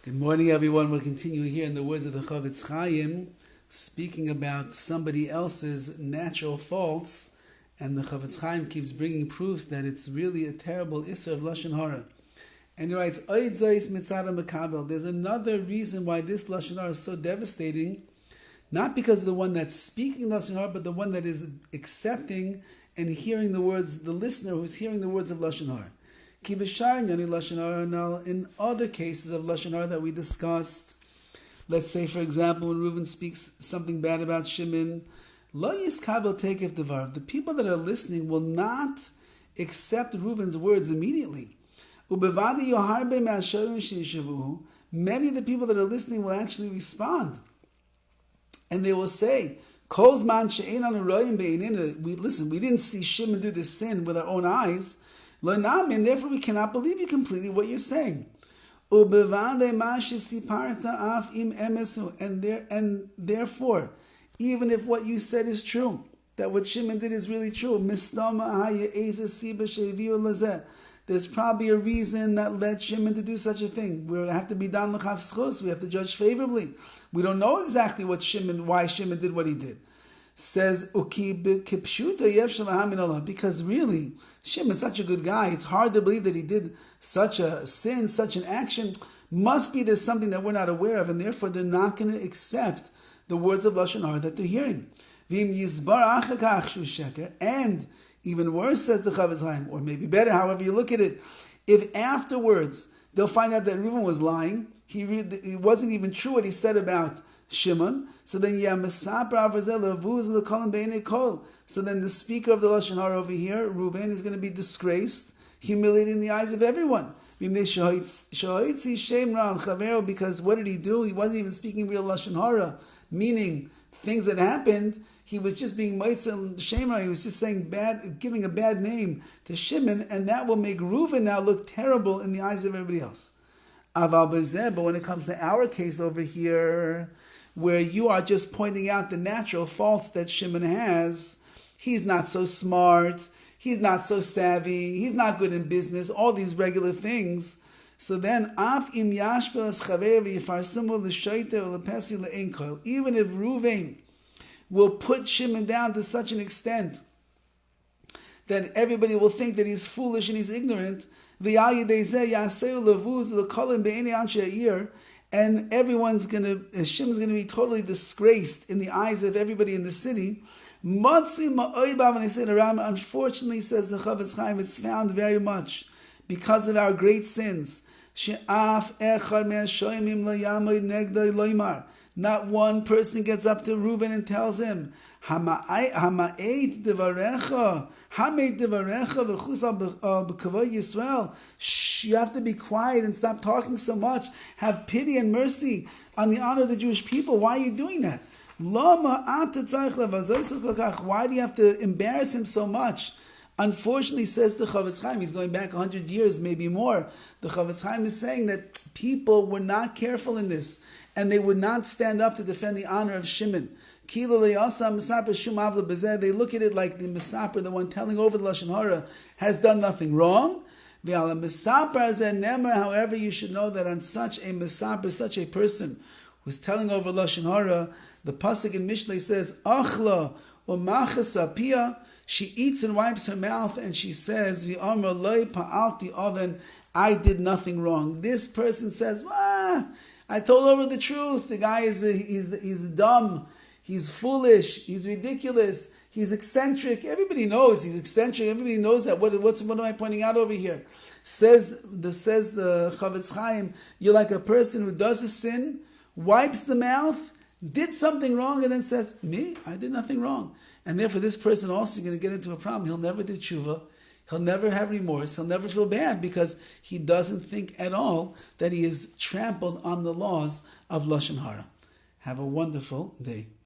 Good morning, everyone. We'll continue here in the words of the CHOFETZ, speaking about somebody else's natural faults, and the CHOFETZ keeps bringing proofs that it's really a terrible issa of Lashon HaRa. And he writes, Oid zois mitzad makabel. There's another reason why this Lashon HaRa is so devastating, not because of the one that's speaking Lashon HaRa, but the one that is accepting and hearing the words, the listener who's hearing the words of Lashon HaRa. In other cases of Lashon HaRa that we discussed, let's say, for example, when Reuben speaks something bad about Shimon, lo yiskabel tekef devar. The people that are listening will not accept Reuben's words immediately. Many of the people that are listening will actually respond, and they will say, listen, we didn't see Shimon do this sin with our own eyes, and therefore we cannot believe you completely what you're saying. And therefore, even if what you said is true, that what Shimon did is really true, there's probably a reason that led Shimon to do such a thing. We have to be dan l'chav schus. We have to judge favorably. We don't know exactly why Shimon did what he did. Says because really Shimon's such a good guy. It's hard to believe that he did such a sin, such an action. Must be there's something that we're not aware of, and therefore they're not going to accept the words of Lashon HaRa that they're hearing. And even worse, says the CHOFETZ, or maybe better, however you look at it, if afterwards they'll find out that Reuben was lying, it wasn't even true what he said about Shimon, so then so then the speaker of the Lashon HaRa over here, Reuben, is going to be disgraced, humiliated in the eyes of everyone. Because what did he do? He wasn't even speaking real Lashon HaRa, meaning things that happened. He was just being Moitzel Shemra. He was just saying bad, giving a bad name to Shimon, and that will make Reuven now look terrible in the eyes of everybody else. But when it comes to our case over here, where you are just pointing out the natural faults that Shimon has, he's not so smart, he's not so savvy, he's not good in business, all these regular things. So then, even if Reuven will put Shimon down to such an extent that everybody will think that he's foolish and he's ignorant, and Shimon's going to be totally disgraced in the eyes of everybody in the city. Unfortunately, says the CHOFETZ, it's found very much because of our great sins. Not one person gets up to Reuben and tells him, you have to be quiet and stop talking so much. Have pity and mercy on the honor of the Jewish people. Why are you doing that? Why do you have to embarrass him so much? Unfortunately, says the CHOFETZ, he's going back 100 years, maybe more. The CHOFETZ is saying that people were not careful in this, and they would not stand up to defend the honor of Shimon. They look at it like the Mesaper, the one telling over the Lashon HaRa, has done nothing wrong. However, you should know that on such a Mesaper, such a person who's telling over Lashon HaRa, the pasuk in Mishlei says, Achla u'machasa pia, she eats and wipes her mouth, and she says, V'amar loy pa'alti oven, I did nothing wrong. This person says, I told over the truth. The guy he's dumb, he's foolish, he's ridiculous, he's eccentric. Everybody knows he's eccentric. Everybody knows that. What am I pointing out over here? Says the CHOFETZ, you're like a person who does a sin, wipes the mouth, did something wrong, and then says, me? I did nothing wrong. And therefore this person also is going to get into a problem. He'll never do tshuva. He'll never have remorse. He'll never feel bad because he doesn't think at all that he is trampled on the laws of Lashon HaRa. Have a wonderful day.